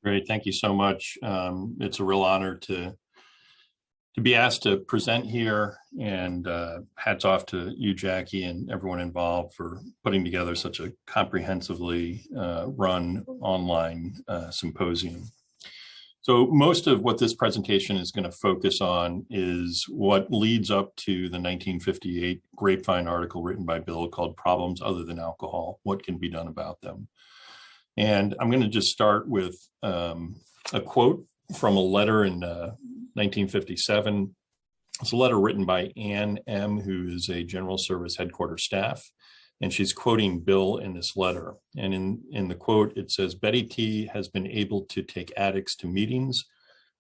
Great. Thank you so much. It's a real honor to be asked to present here, and hats off to you, Jackie, and everyone involved for putting together such a comprehensively run online symposium. So most of what this presentation is going to focus on is what leads up to the 1958 Grapevine article written by Bill called Problems Other Than Alcohol, What Can Be Done About Them? And I'm going to just start with a quote from a letter in 1957. It's a letter written by Ann M., who is a General Service Headquarters staff, and she's quoting Bill in this letter. And in the quote, it says, "Betty T. has been able to take addicts to meetings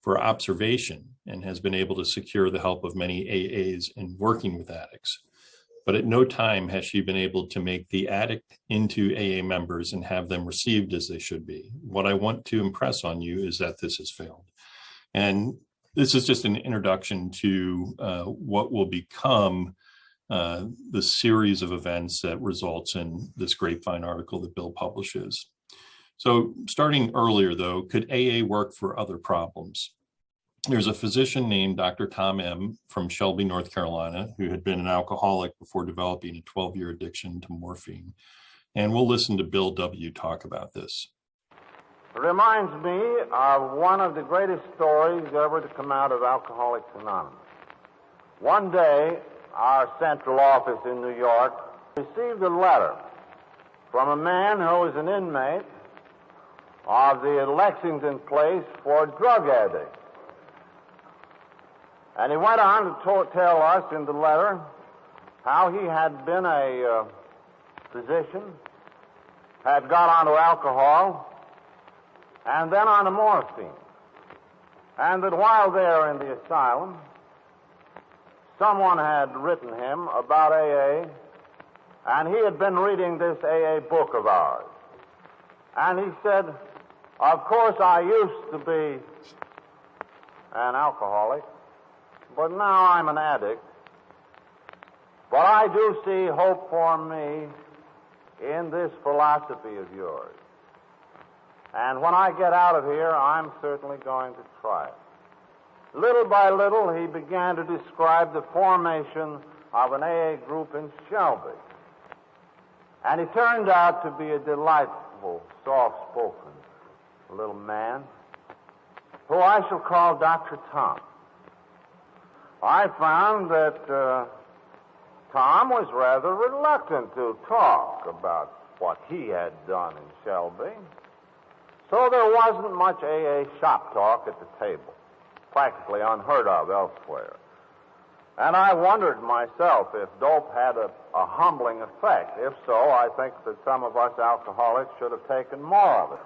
for observation and has been able to secure the help of many AAs in working with addicts. But at no time has she been able to make the addict into AA members and have them received as they should be. What I want to impress on you is that this has failed." And this is just an introduction to what will become the series of events that results in this Grapevine article that Bill publishes. So starting earlier, though, could AA work for other problems? There's a physician named Dr. Tom M. from Shelby, North Carolina, who had been an alcoholic before developing a 12-year addiction to morphine. And we'll listen to Bill W. talk about this. It reminds me of one of the greatest stories ever to come out of Alcoholics Anonymous. One day, our central office in New York received a letter from a man who was an inmate of the Lexington place for drug addicts. And he went on to tell us in the letter how he had been a physician, had got onto alcohol, and then onto morphine. And that while there in the asylum, someone had written him about AA, and he had been reading this AA book of ours. And he said, "Of course, I used to be an alcoholic, but now I'm an addict. But I do see hope for me in this philosophy of yours. And when I get out of here, I'm certainly going to try it." Little by little, he began to describe the formation of an AA group in Shelby. And he turned out to be a delightful, soft-spoken little man who I shall call Dr. Tom. I found that Tom was rather reluctant to talk about what he had done in Shelby. So there wasn't much AA shop talk at the table, practically unheard of elsewhere. And I wondered myself if dope had a humbling effect. If so, I think that some of us alcoholics should have taken more of it.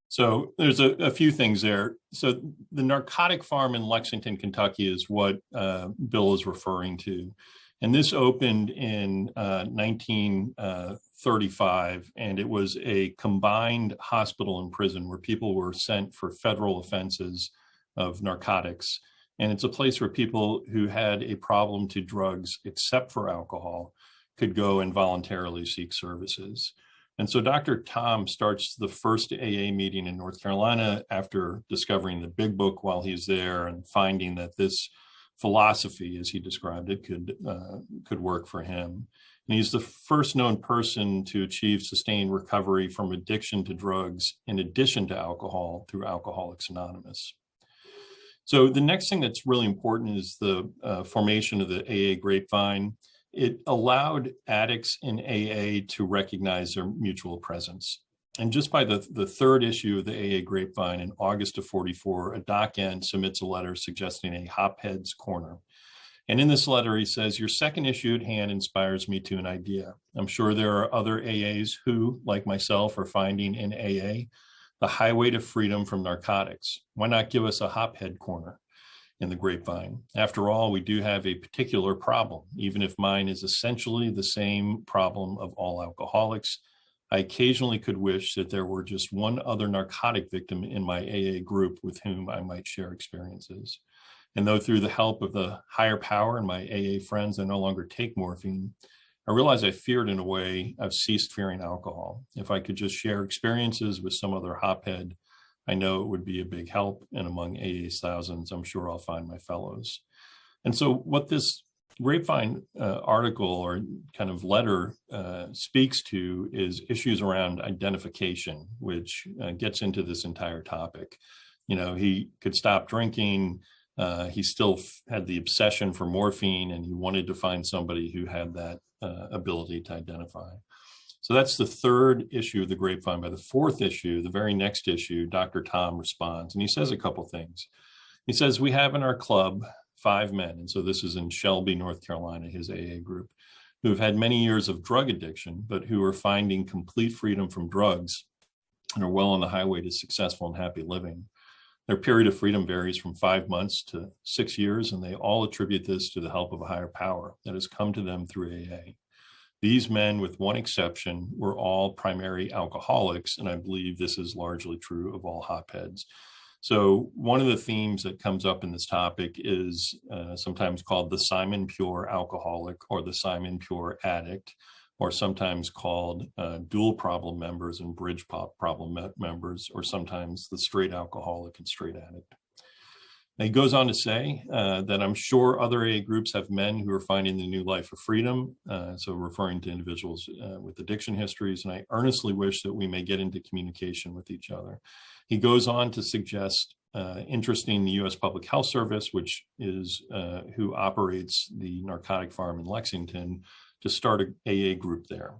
So there's a few things there. So the narcotic farm in Lexington, Kentucky is what Bill is referring to. And this opened in 1935, and it was a combined hospital and prison where people were sent for federal offenses of narcotics. And it's a place where people who had a problem to drugs, except for alcohol, could go and voluntarily seek services. And so Dr. Tom starts the first AA meeting in North Carolina after discovering the big book while he's there and finding that this philosophy, as he described it, could work for him. And he's the first known person to achieve sustained recovery from addiction to drugs in addition to alcohol through Alcoholics Anonymous. So the next thing that's really important is the formation of the AA Grapevine. It allowed addicts in AA to recognize their mutual presence. And just by the third issue of the AA Grapevine in August of 44, a Doc N submits a letter suggesting a Hophead's Corner. And in this letter, he says, "Your second issue at hand inspires me to an idea. I'm sure there are other AAs who, like myself, are finding in AA the highway to freedom from narcotics. Why not give us a Hophead Corner in the Grapevine? After all, we do have a particular problem. Even if mine is essentially the same problem of all alcoholics, I occasionally could wish that there were just one other narcotic victim in my AA group with whom I might share experiences. And though through the help of the higher power and my AA friends, I no longer take morphine, I realized I feared in a way I've ceased fearing alcohol. If I could just share experiences with some other hophead, I know it would be a big help. And among AA's thousands, I'm sure I'll find my fellows. And so what this Grapevine article or kind of letter speaks to is issues around identification, which gets into this entire topic. You know, he could stop drinking. He still had the obsession for morphine, and he wanted to find somebody who had that ability to identify. So that's the third issue of the Grapevine. By the fourth issue, the very next issue, Dr. Tom responds, and he says a couple things. He says, we have in our club 5 men, and so this is in Shelby, North Carolina, his AA group, who have had many years of drug addiction, but who are finding complete freedom from drugs and are well on the highway to successful and happy living. Their period of freedom varies from 5 months to 6 years, and they all attribute this to the help of a higher power that has come to them through AA. These men, with one exception, were all primary alcoholics, and I believe this is largely true of all hopheads. So one of the themes that comes up in this topic is sometimes called the Simon Pure alcoholic or the Simon Pure addict, or sometimes called dual problem members and bridge problem members, or sometimes the straight alcoholic and straight addict. And he goes on to say that I'm sure other AA groups have men who are finding the new life of freedom, so referring to individuals with addiction histories, and I earnestly wish that we may get into communication with each other. He goes on to suggest interesting the U.S. Public Health Service, which is who operates the narcotic farm in Lexington, to start an AA group there.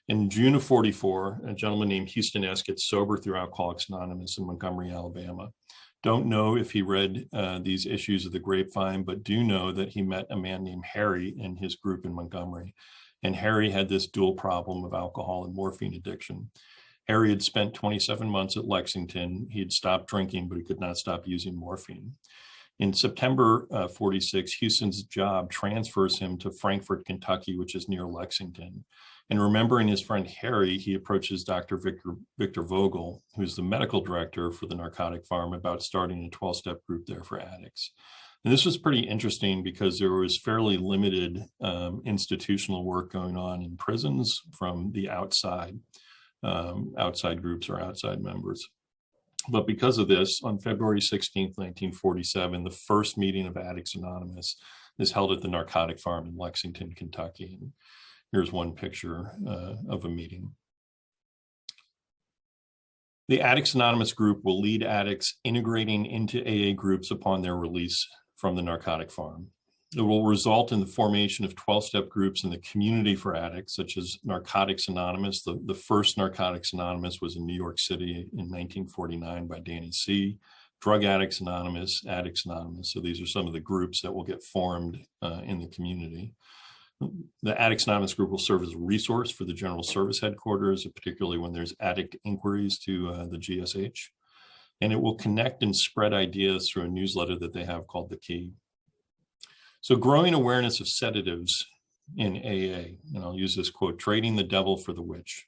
In June of '44, a gentleman named Houston S. gets sober through Alcoholics Anonymous in Montgomery, Alabama. Don't know if he read these issues of the Grapevine, but do know that he met a man named Harry in his group in Montgomery. And Harry had this dual problem of alcohol and morphine addiction. Harry had spent 27 months at Lexington. He had stopped drinking, but he could not stop using morphine. In September 46, Houston's job transfers him to Frankfort, Kentucky, which is near Lexington. And remembering his friend Harry, he approaches Dr. Victor Vogel, who's the medical director for the narcotic farm, about starting a 12-step group there for addicts. And this was pretty interesting because there was fairly limited institutional work going on in prisons from the outside groups or outside members. But because of this, on February 16th, 1947, the first meeting of Addicts Anonymous is held at the narcotic farm in Lexington, Kentucky. And here's one picture of a meeting. The Addicts Anonymous group will lead addicts integrating into AA groups upon their release from the narcotic farm. It will result in the formation of 12-step groups in the community for addicts, such as Narcotics Anonymous. The first Narcotics Anonymous was in New York City in 1949 by Danny C. Drug Addicts Anonymous, Addicts Anonymous. So these are some of the groups that will get formed in the community. The Addicts Anonymous group will serve as a resource for the General Service Headquarters, particularly when there's addict inquiries to the GSH. And it will connect and spread ideas through a newsletter that they have called The Key. So growing awareness of sedatives in AA, and I'll use this quote, trading the devil for the witch.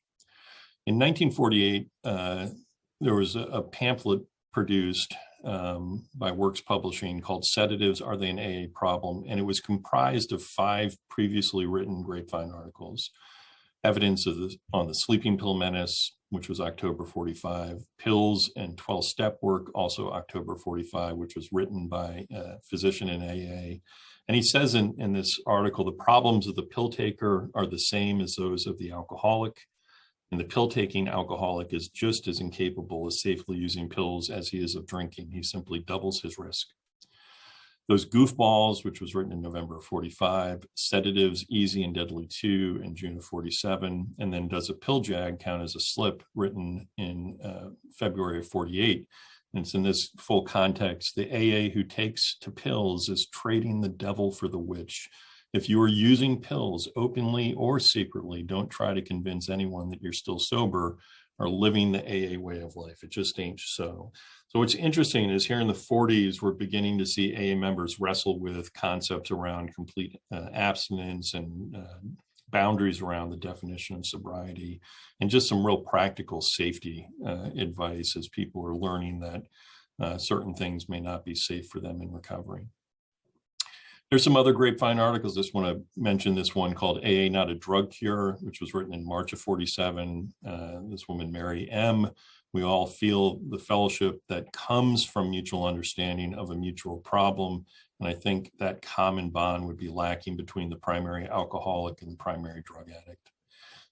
In 1948, there was a pamphlet produced by Works Publishing called Sedatives, Are They an AA Problem? And it was comprised of 5 previously written Grapevine articles. Evidence on the sleeping pill menace, which was October 45, pills and 12-step work, also October 45, which was written by a physician in AA. And he says in this article, the problems of the pill taker are the same as those of the alcoholic. And the pill-taking alcoholic is just as incapable of safely using pills as he is of drinking. He simply doubles his risk. Those goofballs, which was written in November of 45, sedatives, easy and deadly 2 in June of 47, and then does a pill jag count as a slip, written in February of 48. And it's in this full context, the AA who takes to pills is trading the devil for the witch. If you are using pills openly or secretly, don't try to convince anyone that you're still sober or living the AA way of life. It just ain't so. So what's interesting is here in the 40s, we're beginning to see AA members wrestle with concepts around complete abstinence and boundaries around the definition of sobriety, and just some real practical safety advice as people are learning that certain things may not be safe for them in recovery. There's some other Grapevine articles. Just want to mention this one called AA Not a Drug Cure, which was written in March of 47. This woman, Mary M. We all feel the fellowship that comes from mutual understanding of a mutual problem. And I think that common bond would be lacking between the primary alcoholic and the primary drug addict.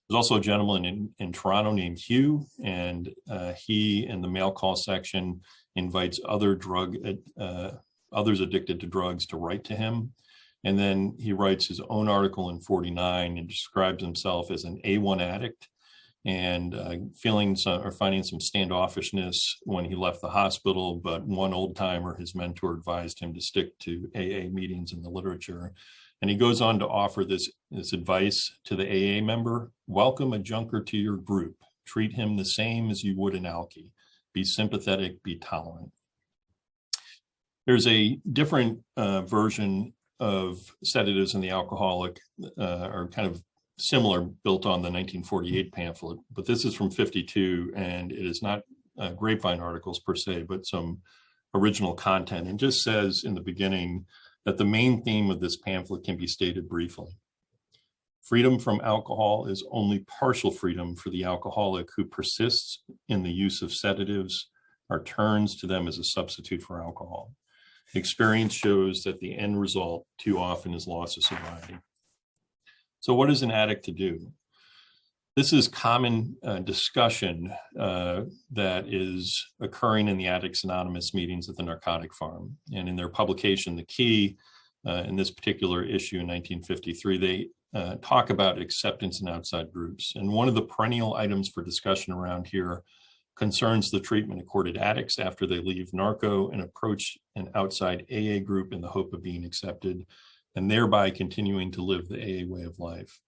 There's also a gentleman in Toronto named Hugh, and he, in the mail call section, invites others addicted to drugs to write to him. And then he writes his own article in 49 and describes himself as an A1 addict and finding some standoffishness when he left the hospital. But one old timer, his mentor, advised him to stick to AA meetings in the literature. And he goes on to offer this advice to the AA member: welcome a junker to your group. Treat him the same as you would an alkie. Be sympathetic, be tolerant. There's a different version of sedatives in the alcoholic, are kind of similar, built on the 1948 pamphlet, but this is from 52, and it is not Grapevine articles per se, but some original content, and just says in the beginning that the main theme of this pamphlet can be stated briefly. Freedom from alcohol is only partial freedom for the alcoholic who persists in the use of sedatives or turns to them as a substitute for alcohol. Experience shows that the end result too often is loss of sobriety. So what is an addict to do? This is common discussion that is occurring in the Addicts Anonymous meetings at the Narcotic Farm. And in their publication, The Key, in this particular issue in 1953, they talk about acceptance in outside groups. And one of the perennial items for discussion around here concerns the treatment accorded addicts after they leave narco and approach an outside AA group in the hope of being accepted, and thereby continuing to live the AA way of life.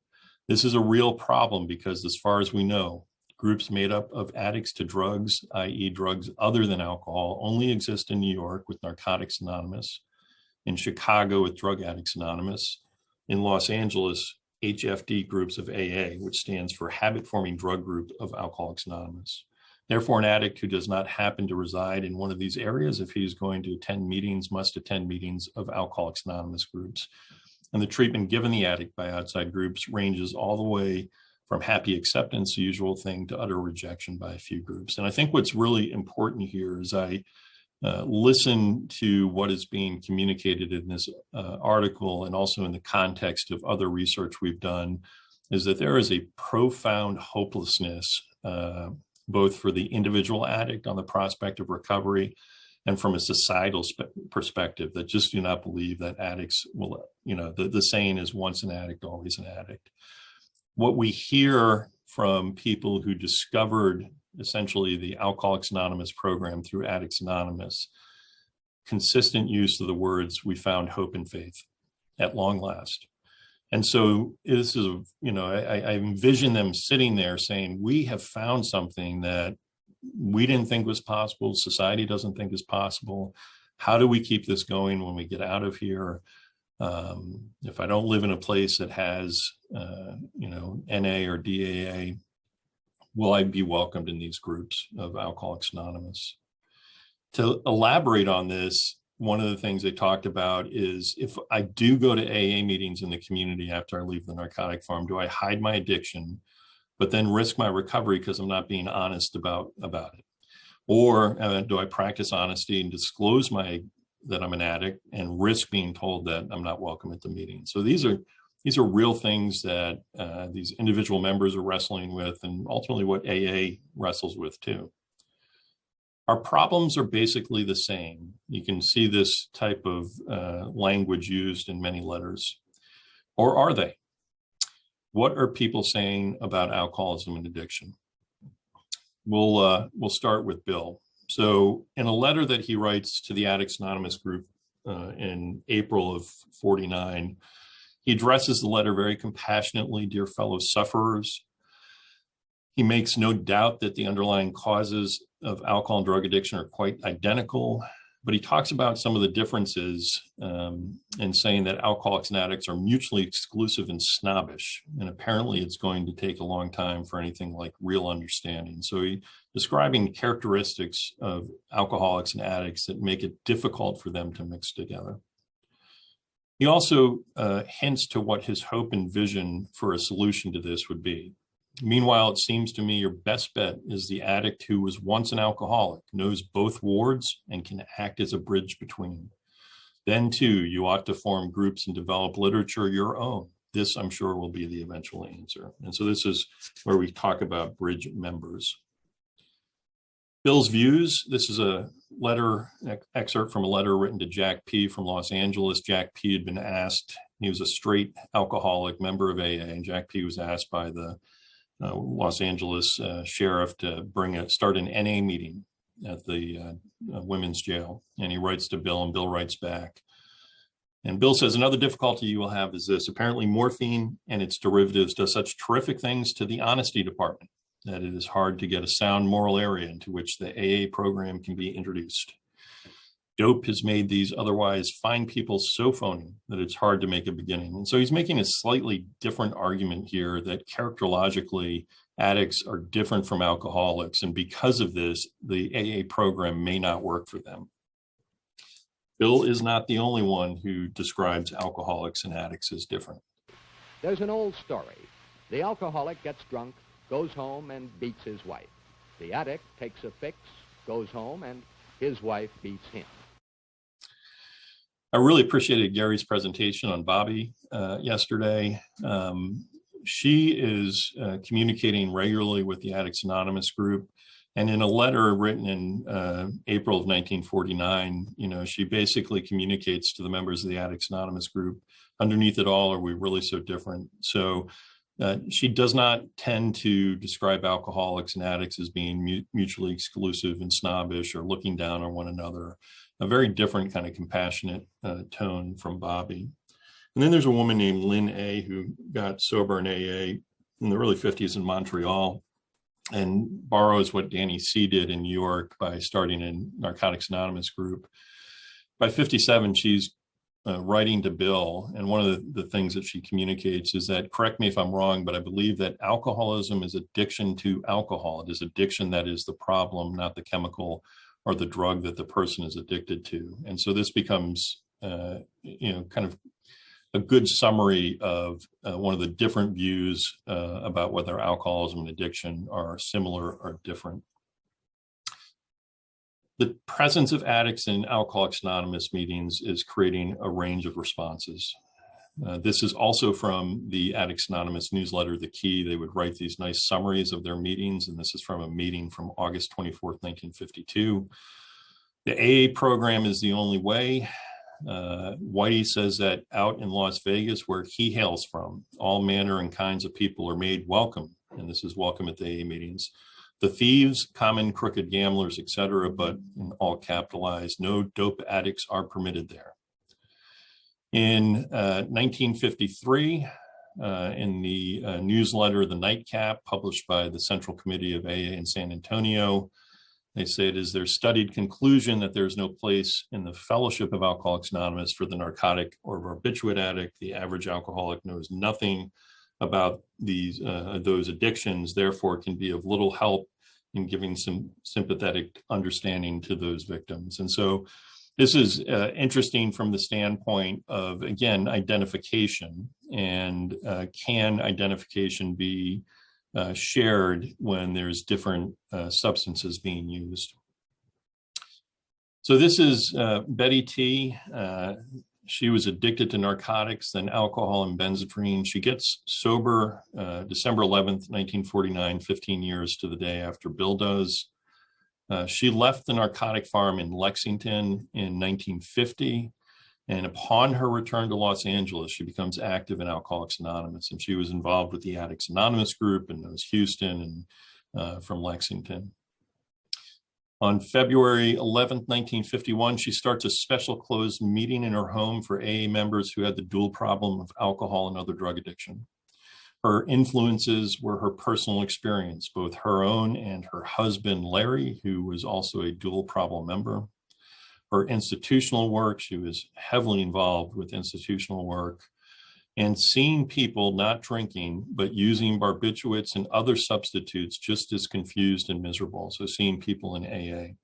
This is a real problem because, as far as we know, groups made up of addicts to drugs, i.e. drugs other than alcohol, only exist in New York with Narcotics Anonymous, in Chicago with Drug Addicts Anonymous, in Los Angeles, HFD groups of AA, which stands for Habit Forming Drug Group of Alcoholics Anonymous. Therefore, an addict who does not happen to reside in one of these areas, if he is going to attend meetings, must attend meetings of Alcoholics Anonymous groups. And the treatment given the addict by outside groups ranges all the way from happy acceptance, the usual thing, to utter rejection by a few groups. And I think what's really important here is I listen to what is being communicated in this article, and also in the context of other research we've done, is that there is a profound hopelessness, both for the individual addict on the prospect of recovery and from a societal perspective, that just do not believe that addicts will, the saying is once an addict, always an addict. What we hear from people who discovered essentially the Alcoholics Anonymous program through Addicts Anonymous, consistent use of the words, we found hope and faith at long last. And so this is, I envision them sitting there saying, we have found something that we didn't think was possible. Society doesn't think is possible. How do we keep this going when we get out of here? If I don't live in a place that has, NA or DAA, will I be welcomed in these groups of Alcoholics Anonymous? To elaborate on this, one of the things they talked about is, if I do go to AA meetings in the community after I leave the Narcotic Farm, do I hide my addiction, but then risk my recovery because I'm not being honest about it? Or do I practice honesty and disclose that I'm an addict and risk being told that I'm not welcome at the meeting? So these are real things that these individual members are wrestling with, and ultimately what AA wrestles with too. Our problems are basically the same. You can see this type of language used in many letters. Or are they? What are people saying about alcoholism and addiction? We'll start with Bill. So in a letter that he writes to the Addicts Anonymous group in April of 49, he addresses the letter very compassionately: dear fellow sufferers. He makes no doubt that the underlying causes of alcohol and drug addiction are quite identical, but he talks about some of the differences in saying that alcoholics and addicts are mutually exclusive and snobbish, and apparently it's going to take a long time for anything like real understanding. So he's describing characteristics of alcoholics and addicts that make it difficult for them to mix together. He also hints to what his hope and vision for a solution to this would be. Meanwhile, it seems to me your best bet is the addict who was once an alcoholic, knows both wards, and can act as a bridge between. Then, too, you ought to form groups and develop literature your own. This, I'm sure, will be the eventual answer. And so this is where we talk about bridge members. Bill's views. This is a letter, excerpt from a letter written to Jack P. from Los Angeles. Jack P. had been asked, he was a straight alcoholic member of AA, and Jack P. was asked by the Los Angeles sheriff to start an NA meeting at the women's jail. And he writes to Bill, and Bill writes back. And Bill says, another difficulty you will have is this: apparently morphine and its derivatives does such terrific things to the honesty department that it is hard to get a sound moral area into which the AA program can be introduced. Dope has made these otherwise fine people so phony that it's hard to make a beginning. And so he's making a slightly different argument here that characterologically addicts are different from alcoholics. And because of this, the AA program may not work for them. Bill is not the only one who describes alcoholics and addicts as different. There's an old story. The alcoholic gets drunk, goes home and beats his wife. The addict takes a fix, goes home, and his wife beats him. I really appreciated Gary's presentation on Bobby yesterday. She is communicating regularly with the Addicts Anonymous group. And in a letter written in April of 1949, she basically communicates to the members of the Addicts Anonymous group, underneath it all, are we really so different? So she does not tend to describe alcoholics and addicts as being mutually exclusive and snobbish or looking down on one another. A very different kind of compassionate tone from Bobby. And then there's a woman named Lynn A. who got sober in AA in the early 50s in Montreal and borrows what Danny C. did in New York by starting a Narcotics Anonymous group. By 57, she's writing to Bill, and one of the things that she communicates is that, correct me if I'm wrong, but I believe that alcoholism is addiction to alcohol. It is addiction that is the problem, not the chemical or the drug that the person is addicted to. And so this becomes, kind of a good summary of one of the different views about whether alcoholism and addiction are similar or different. The presence of addicts in Alcoholics Anonymous meetings is creating a range of responses. This is also from the Addicts Anonymous newsletter, The Key. They would write these nice summaries of their meetings, and this is from a meeting from August 24th, 1952. The AA program is the only way. Whitey says that out in Las Vegas, where he hails from, all manner and kinds of people are made welcome, and this is welcome at the AA meetings. The thieves, common crooked gamblers, etc., but in all capitalized, no dope addicts are permitted there. In 1953, in the newsletter, The Nightcap, published by the Central Committee of AA in San Antonio, they say it is their studied conclusion that there's no place in the fellowship of Alcoholics Anonymous for the narcotic or barbiturate addict. The average alcoholic knows nothing about those addictions, therefore can be of little help in giving some sympathetic understanding to those victims. And so this is interesting from the standpoint of, again, identification, and can identification be shared when there's different substances being used. So this is Betty T. She was addicted to narcotics, then alcohol and benzodrine. She gets sober December 11th, 1949, 15 years to the day after Bill does. She left the narcotic farm in Lexington in 1950. And upon her return to Los Angeles, she becomes active in Alcoholics Anonymous. And she was involved with the Addicts Anonymous group and knows Houston and from Lexington. On February 11th, 1951, she starts a special closed meeting in her home for AA members who had the dual problem of alcohol and other drug addiction. Her influences were her personal experience, both her own and her husband, Larry, who was also a dual problem member. Her institutional work, she was heavily involved with institutional work, and seeing people not drinking, but using barbiturates and other substitutes just as confused and miserable. So seeing people in AA.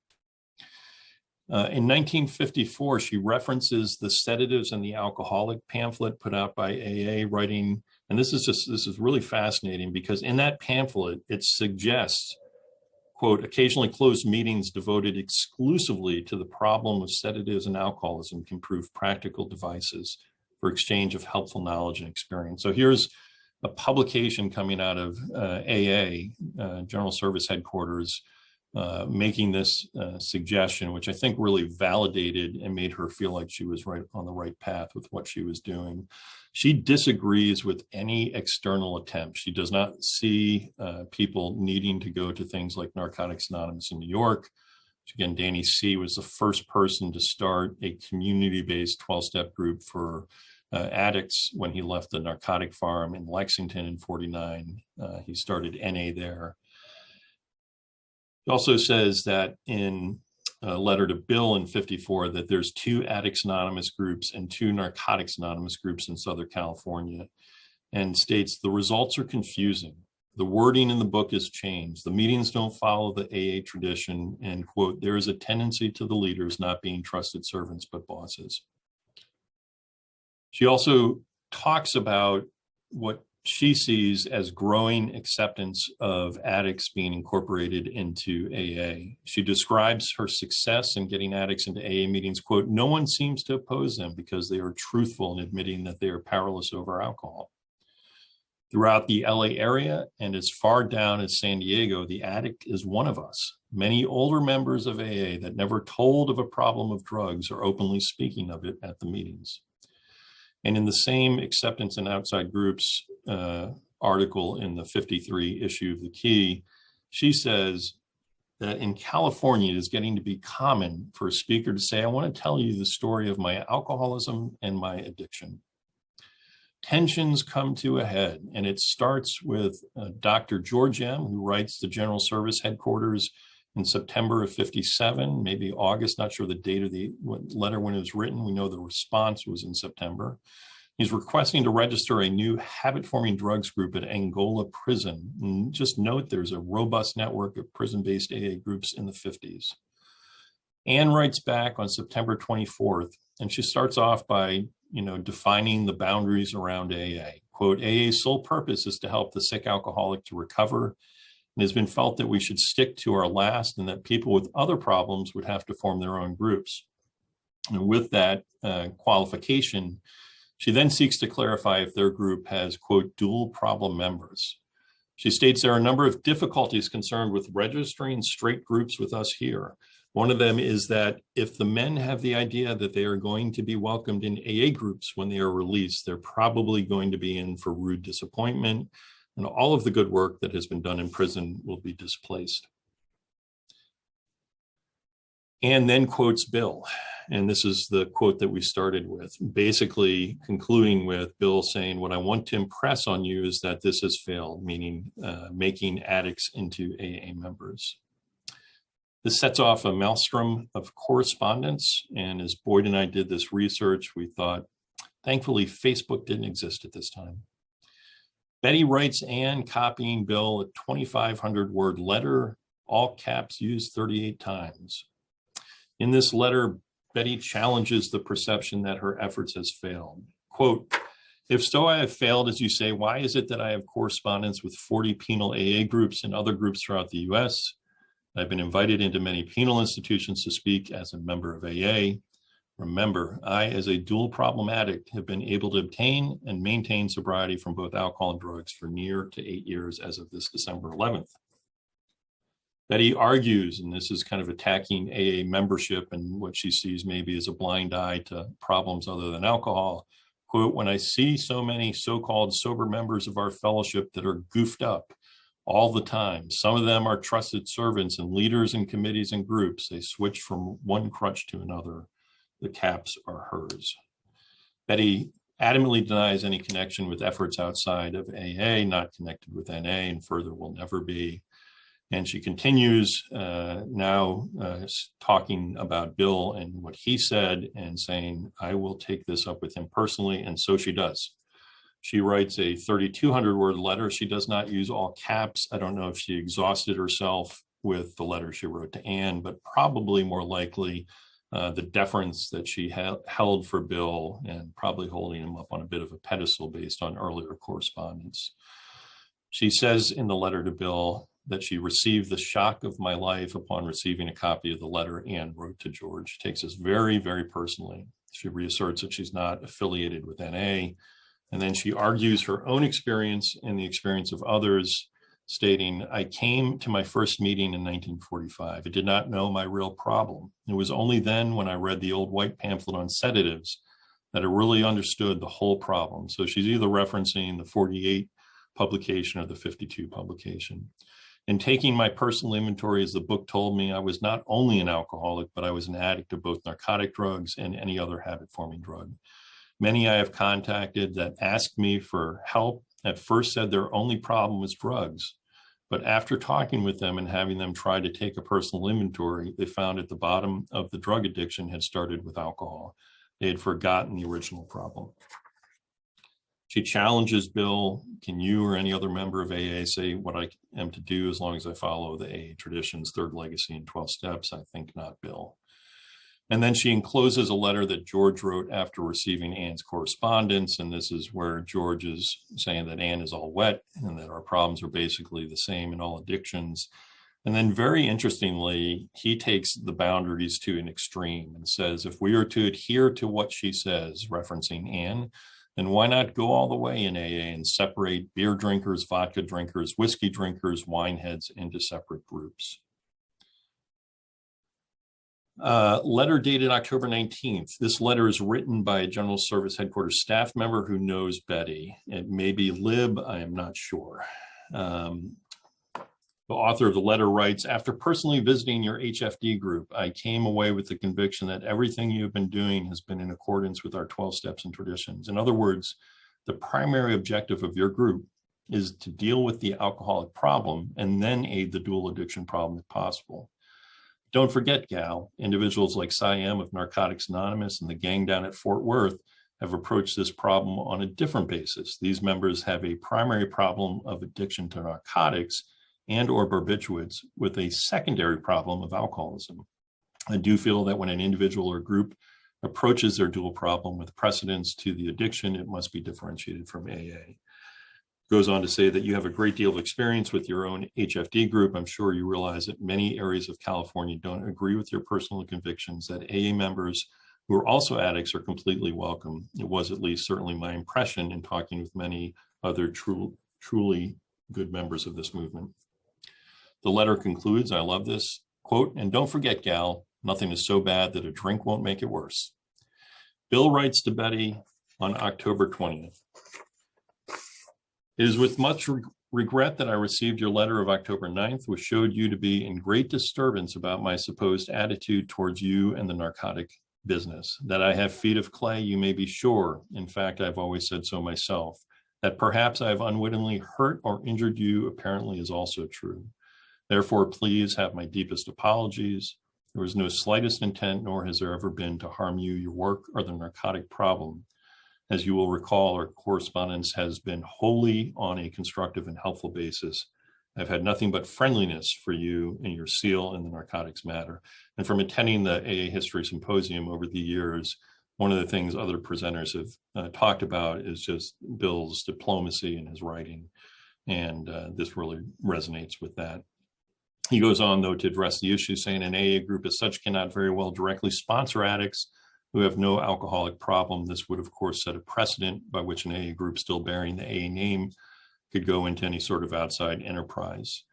In 1954, she references the sedatives and the alcoholic pamphlet put out by AA, writing, and this is really fascinating because in that pamphlet, it suggests, quote, occasionally closed meetings devoted exclusively to the problem of sedatives and alcoholism can prove practical devices for exchange of helpful knowledge and experience. So here's a publication coming out of AA, General Service Headquarters, making this suggestion, which I think really validated and made her feel like she was right on the right path with what she was doing. She disagrees with any external attempt. She does not see people needing to go to things like Narcotics Anonymous in New York. Again, Danny C. was the first person to start a community-based 12-step group for addicts when he left the narcotic farm in Lexington in '49. He started NA there. He also says that in a letter to Bill in '54 that there's 2 Addicts Anonymous groups and 2 Narcotics Anonymous groups in Southern California, and states the results are confusing. The wording in the book is changed. The meetings don't follow the AA tradition, and, quote, there is a tendency to the leaders not being trusted servants but bosses. She also talks about what she sees as growing acceptance of addicts being incorporated into AA. She describes her success in getting addicts into AA meetings, quote, no one seems to oppose them because they are truthful in admitting that they are powerless over alcohol. Throughout the LA area and as far down as San Diego, the addict is one of us. Many older members of AA that never told of a problem of drugs are openly speaking of it at the meetings. And in the same Acceptance in Outside Groups article in the '53 issue of The Key, she says that in California, it is getting to be common for a speaker to say, I want to tell you the story of my alcoholism and my addiction. Tensions come to a head, and it starts with Dr. George M., who writes the General Service Headquarters in September of '57, maybe August, not sure the date of the letter when it was written. We know the response was in September. He's requesting to register a new habit-forming drugs group at Angola Prison. And just note there's a robust network of prison-based AA groups in the 50s. Anne writes back on September 24th, and she starts off by, defining the boundaries around AA. Quote, AA's sole purpose is to help the sick alcoholic to recover. It has been felt that we should stick to our last and that people with other problems would have to form their own groups. And with that qualification, she then seeks to clarify if their group has, quote, dual problem members. She states there are a number of difficulties concerned with registering straight groups with us here. One of them is that if the men have the idea that they are going to be welcomed in AA groups when they are released, they're probably going to be in for rude disappointment, and all of the good work that has been done in prison will be displaced. And then quotes Bill. And this is the quote that we started with, basically concluding with Bill saying, what I want to impress on you is that this has failed, meaning making addicts into AA members. This sets off a maelstrom of correspondence. And as Boyd and I did this research, we thought, thankfully, Facebook didn't exist at this time. Betty writes Anne copying Bill a 2,500 word letter, all caps used 38 times. In this letter, Betty challenges the perception that her efforts has failed. Quote, if so, I have failed, as you say, why is it that I have correspondence with 40 penal AA groups and other groups throughout the US? I've been invited into many penal institutions to speak as a member of AA. Remember, I, as a dual problem addict, have been able to obtain and maintain sobriety from both alcohol and drugs for near to 8 years as of this December 11th. Betty argues, and this is kind of attacking AA membership and what she sees maybe as a blind eye to problems other than alcohol. Quote, when I see so many so-called sober members of our fellowship that are goofed up all the time, some of them are trusted servants and leaders in committees and groups. They switch from one crutch to another. The caps are hers. Betty adamantly denies any connection with efforts outside of AA, not connected with NA, and further will never be. And she continues now talking about Bill and what he said and saying, I will take this up with him personally. And so she does. She writes a 3,200 word letter. She does not use all caps. I don't know if she exhausted herself with the letter she wrote to Anne, but probably more likely the deference that she held for Bill, and probably holding him up on a bit of a pedestal based on earlier correspondence. She says in the letter to Bill that she received the shock of my life upon receiving a copy of the letter Anne wrote to George. She takes this very, very personally. She reasserts that she's not affiliated with NA. And then she argues her own experience and the experience of others, stating, I came to my first meeting in 1945. I did not know my real problem. It was only then when I read the old white pamphlet on sedatives that I really understood the whole problem. So she's either referencing the 48 publication or the 52 publication. In taking my personal inventory, as the book told me, I was not only an alcoholic, but I was an addict of both narcotic drugs and any other habit-forming drug. Many I have contacted that asked me for help at first said their only problem was drugs. But after talking with them and having them try to take a personal inventory, they found at the bottom of the drug addiction had started with alcohol. They had forgotten the original problem. She challenges Bill, can you or any other member of AA say what I am to do as long as I follow the AA traditions, third legacy, and 12 steps? I think not, Bill. And then she encloses a letter that George wrote after receiving Anne's correspondence. And this is where George is saying that Anne is all wet and that our problems are basically the same in all addictions. And then very interestingly, he takes the boundaries to an extreme and says, if we are to adhere to what she says, referencing Anne, then why not go all the way in AA and separate beer drinkers, vodka drinkers, whiskey drinkers, wine heads into separate groups? Letter dated October 19th. This letter is written by a General Service Headquarters staff member who knows Betty. It may be Lib, I am not sure. The author of the letter writes, after personally visiting your HFD group, I came away with the conviction that everything you've been doing has been in accordance with our 12 steps and traditions. In other words, the primary objective of your group is to deal with the alcoholic problem and then aid the dual addiction problem if possible. Don't forget, gal, individuals like Siam of Narcotics Anonymous and the gang down at Fort Worth have approached this problem on a different basis. These members have a primary problem of addiction to narcotics and or barbiturates with a secondary problem of alcoholism. I do feel that when an individual or group approaches their dual problem with precedence to the addiction, it must be differentiated from AA. Goes on to say that you have a great deal of experience with your own HFD group. I'm sure you realize that many areas of California don't agree with your personal convictions, that AA members who are also addicts are completely welcome. It was at least certainly my impression in talking with many other truly good members of this movement. The letter concludes, I love this, quote, and don't forget, gal, nothing is so bad that a drink won't make it worse. Bill writes to Betty on October 20th. It is with much regret that I received your letter of October 9th, which showed you to be in great disturbance about my supposed attitude towards you and the narcotic business. That I have feet of clay, you may be sure. In fact, I've always said so myself. That perhaps I have unwittingly hurt or injured you apparently is also true. Therefore, please have my deepest apologies. There was no slightest intent, nor has there ever been, to harm you, your work, or the narcotic problem. As you will recall, our correspondence has been wholly on a constructive and helpful basis. I've had nothing but friendliness for you and your seal in the narcotics matter. And from attending the AA History Symposium over the years, one of the things other presenters have talked about is just Bill's diplomacy in his writing. And this really resonates with that. He goes on, though, to address the issue, saying an AA group as such cannot very well directly sponsor addicts who have no alcoholic problem. This would, of course, set a precedent by which an AA group still bearing the AA name could go into any sort of outside enterprise.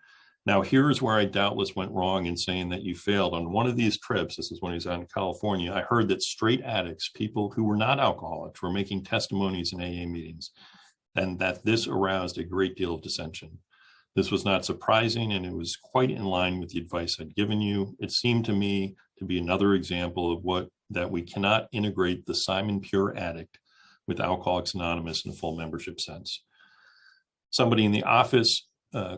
Now, here's where I doubtless went wrong in saying that you failed. On one of these trips, this is when he's out in California, I heard that straight addicts, people who were not alcoholics, were making testimonies in AA meetings, and that this aroused a great deal of dissension. This was not surprising, and it was quite in line with the advice I'd given you. It seemed to me to be another example of that we cannot integrate the Simon Pure addict with Alcoholics Anonymous in a full membership sense. Somebody in the office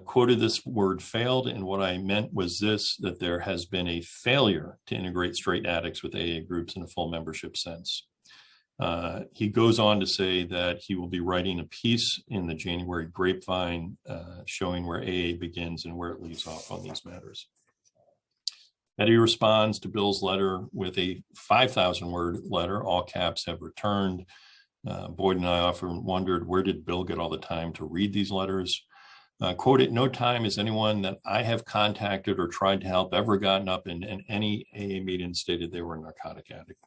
quoted this word failed, and what I meant was this, that there has been a failure to integrate straight addicts with AA groups in a full membership sense. He goes on to say that he will be writing a piece in the January Grapevine showing where AA begins and where it leaves off on these matters. Betty responds to Bill's letter with a 5,000-word letter. All caps have returned. Boyd and I often wondered, where did Bill get all the time to read these letters? Quote, at no time has anyone that I have contacted or tried to help ever gotten up in any AA meeting stated they were a narcotic addict.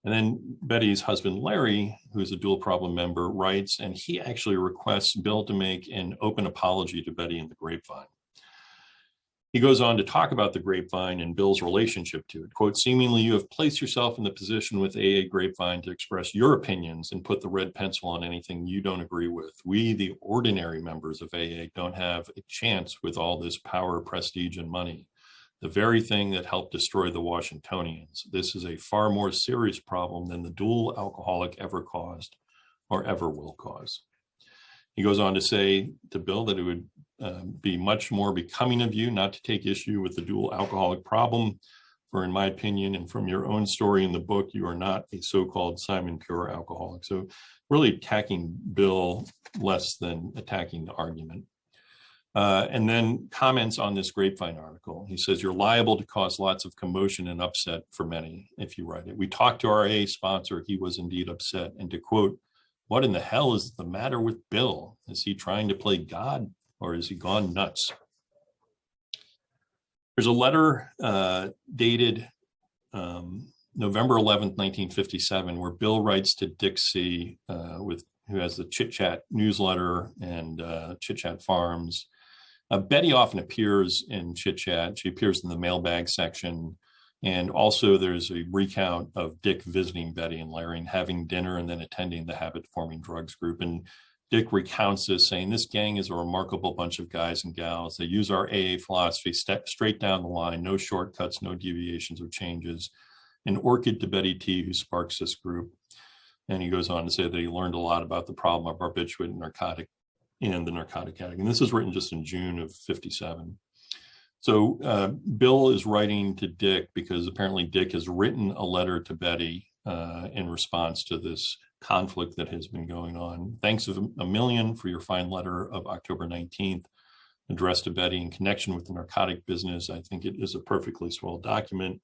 And then Betty's husband, Larry, who's a dual problem member, writes, and he actually requests Bill to make an open apology to Betty in the Grapevine. He goes on to talk about the Grapevine and Bill's relationship to it. Quote, seemingly you have placed yourself in the position with AA Grapevine to express your opinions and put the red pencil on anything you don't agree with. We, the ordinary members of AA, don't have a chance with all this power, prestige, and money. The very thing that helped destroy the Washingtonians. This is a far more serious problem than the dual alcoholic ever caused or ever will cause. He goes on to say to Bill that it would be much more becoming of you not to take issue with the dual alcoholic problem, for in my opinion, and from your own story in the book, you are not a so-called Simon Pure alcoholic. So really attacking Bill less than attacking the argument. And then comments on this Grapevine article. He says, you're liable to cause lots of commotion and upset for many if you write it. We talked to our AA sponsor. He was indeed upset. And to quote, what in the hell is the matter with Bill? Is he trying to play God or is he gone nuts? There's a letter dated November 11th, 1957, where Bill writes to Dick C., who has the Chit Chat newsletter and Chit Chat Farms. Betty often appears in Chit Chat. She appears in the mailbag section. And also there's a recount of Dick visiting Betty and Larry and having dinner and then attending the habit-forming drugs group. And Dick recounts this, saying, this gang is a remarkable bunch of guys and gals. They use our AA philosophy straight down the line, no shortcuts, no deviations or changes. An orchid to Betty T, who sparks this group. And he goes on to say that he learned a lot about the problem of barbiturate and the narcotic addict. And this is written just in June of 57. So Bill is writing to Dick because apparently Dick has written a letter to Betty in response to this conflict that has been going on. Thanks a million for your fine letter of October 19th addressed to Betty in connection with the narcotic business. I think it is a perfectly swell document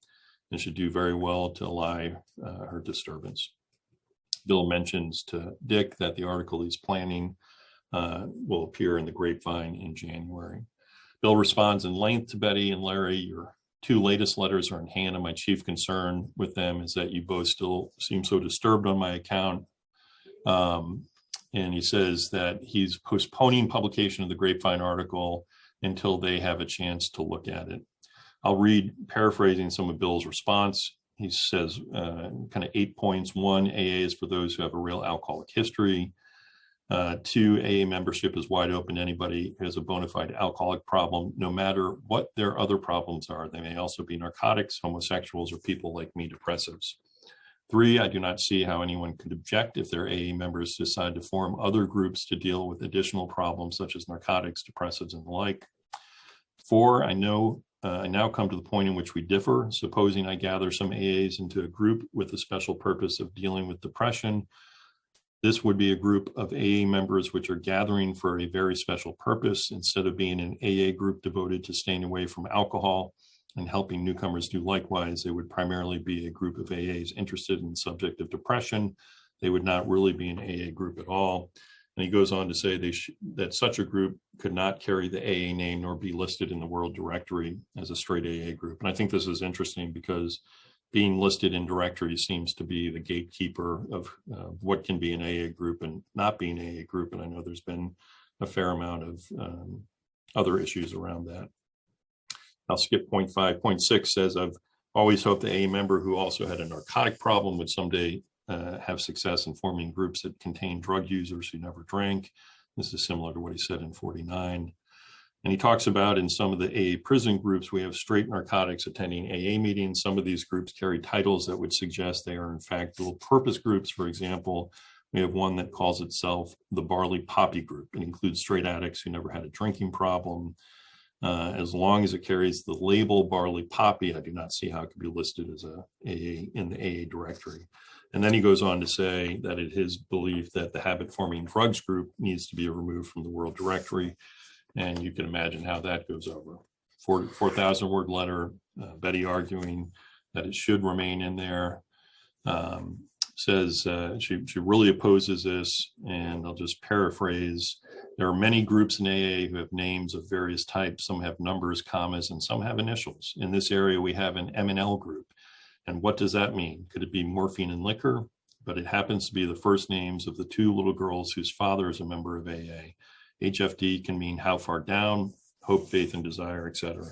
and should do very well to allay her disturbance. Bill mentions to Dick that the article he's planning will appear in the Grapevine in January. Bill responds in length to Betty and Larry. Your two latest letters are in hand, and my chief concern with them is that you both still seem so disturbed on my account. And he says that he's postponing publication of the Grapevine article until they have a chance to look at it. I'll read, paraphrasing some of Bill's response. He says kind of 8 points. 1, AA is for those who have a real alcoholic history. 2, AA membership is wide open to anybody who has a bona fide alcoholic problem, no matter what their other problems are. They may also be narcotics, homosexuals, or people like me, depressives. 3, I do not see how anyone could object if their AA members decide to form other groups to deal with additional problems such as narcotics, depressives, and the like. 4, I now come to the point in which we differ. Supposing I gather some AAs into a group with the special purpose of dealing with depression, this would be a group of AA members which are gathering for a very special purpose. Instead of being an AA group devoted to staying away from alcohol and helping newcomers do likewise, they would primarily be a group of AAs interested in the subject of depression. They would not really be an AA group at all. And he goes on to say that such a group could not carry the AA name nor be listed in the world directory as a straight AA group. And I think this is interesting because being listed in directories seems to be the gatekeeper of what can be an AA group and not being an AA group. And I know there's been a fair amount of other issues around that. I'll skip point 5. Point 6 says, I've always hoped the AA member who also had a narcotic problem would someday have success in forming groups that contain drug users who never drank. This is similar to what he said in 49. And he talks about in some of the AA prison groups, we have straight narcotics attending AA meetings. Some of these groups carry titles that would suggest they are in fact dual purpose groups. For example, we have one that calls itself the Barley Poppy Group. It includes straight addicts who never had a drinking problem. As long as it carries the label Barley Poppy, I do not see how it could be listed as a AA in the AA directory. And then he goes on to say that it is belief that the habit-forming drugs group needs to be removed from the world directory. And you can imagine how that goes over. 4,000-word letter, Betty arguing that it should remain in there. Says she really opposes this, and I'll just paraphrase. There are many groups in AA who have names of various types. Some have numbers, commas, and some have initials. In this area, we have an M&L group. And what does that mean? Could it be morphine and liquor? But it happens to be the first names of the two little girls whose father is a member of AA. HFD can mean how far down, hope, faith, and desire, etc.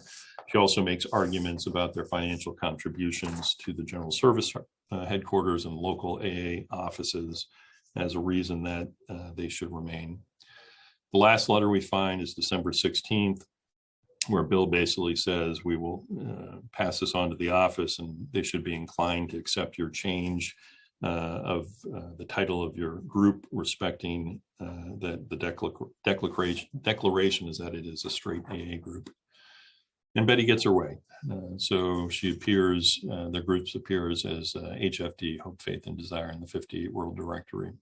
She also makes arguments about their financial contributions to the General Service headquarters and local AA offices as a reason that they should remain. The last letter we find is December 16th, where Bill basically says, we will pass this on to the office and they should be inclined to accept your change of the title of your group, respecting that the declaration is that it is a straight AA group. And Betty gets her way. So she appears, the groups appears as HFD, Hope, Faith, and Desire in the 58 World Directory.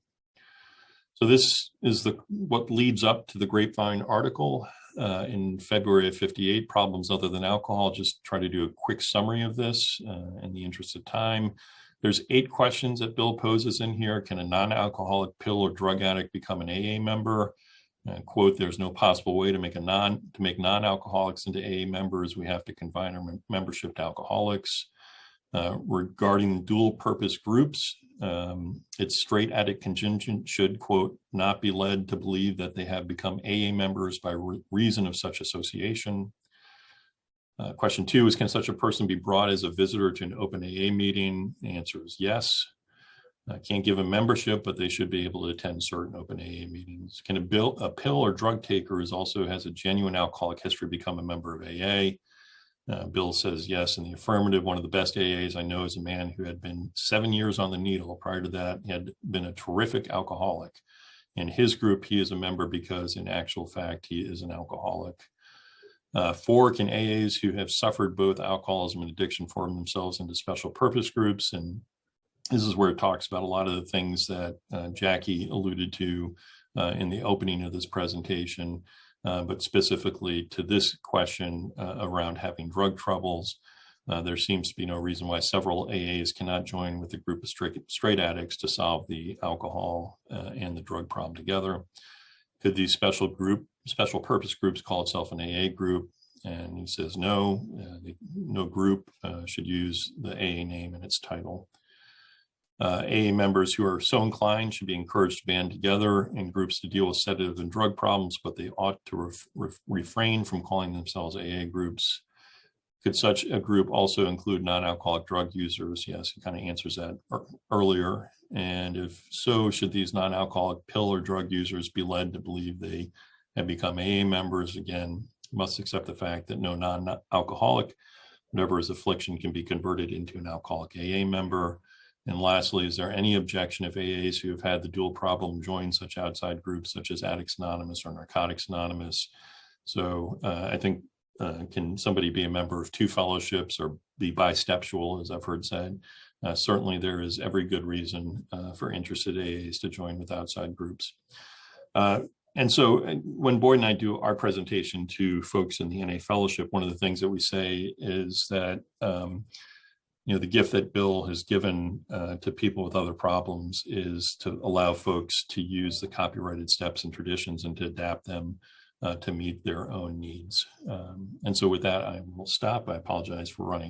So this is what leads up to the Grapevine article in February of 58, Problems Other Than Alcohol. Just try to do a quick summary of this in the interest of time. There's 8 questions that Bill poses in here. Can a non-alcoholic pill or drug addict become an AA member? Quote, there's no possible way to make non-alcoholics into AA members. We have to confine our membership to alcoholics. Regarding dual purpose groups, its straight addict contingent should, quote, not be led to believe that they have become AA members by reason of such association. Question 2 is, can such a person be brought as a visitor to an open AA meeting? The answer is yes. Can't give them membership, but they should be able to attend certain open AA meetings. Can a pill or drug taker who also has a genuine alcoholic history become a member of AA? Bill says yes in the affirmative. One of the best AAs I know is a man who had been 7 years on the needle. Prior to that, he had been a terrific alcoholic. In his group, he is a member because in actual fact, he is an alcoholic. 4, can AAs who have suffered both alcoholism and addiction form themselves into special purpose groups? And this is where it talks about a lot of the things that Jackie alluded to in the opening of this presentation, but specifically to this question around having drug troubles. There seems to be no reason why several AAs cannot join with a group of straight addicts to solve the alcohol and the drug problem together. Could these special purpose groups call itself an AA group? And he says no, no group should use the AA name in its title. AA members who are so inclined should be encouraged to band together in groups to deal with sedative and drug problems, but they ought to refrain from calling themselves AA groups. Could such a group also include non-alcoholic drug users? Yes, he kind of answers that earlier. And if so, should these non-alcoholic pill or drug users be led to believe they have become AA members? Again, must accept the fact that no non-alcoholic, whatever his affliction, can be converted into an alcoholic AA member. And lastly, is there any objection if AAs who have had the dual problem join such outside groups such as Addicts Anonymous or Narcotics Anonymous? So I think, can somebody be a member of 2 fellowships or be bistexual, as I've heard said? Certainly there is every good reason for interested AAs to join with outside groups. And so when Boyd and I do our presentation to folks in the NA Fellowship, one of the things that we say is that the gift that Bill has given to people with other problems is to allow folks to use the copyrighted steps and traditions and to adapt them to meet their own needs. And so with that, I will stop. I apologize for running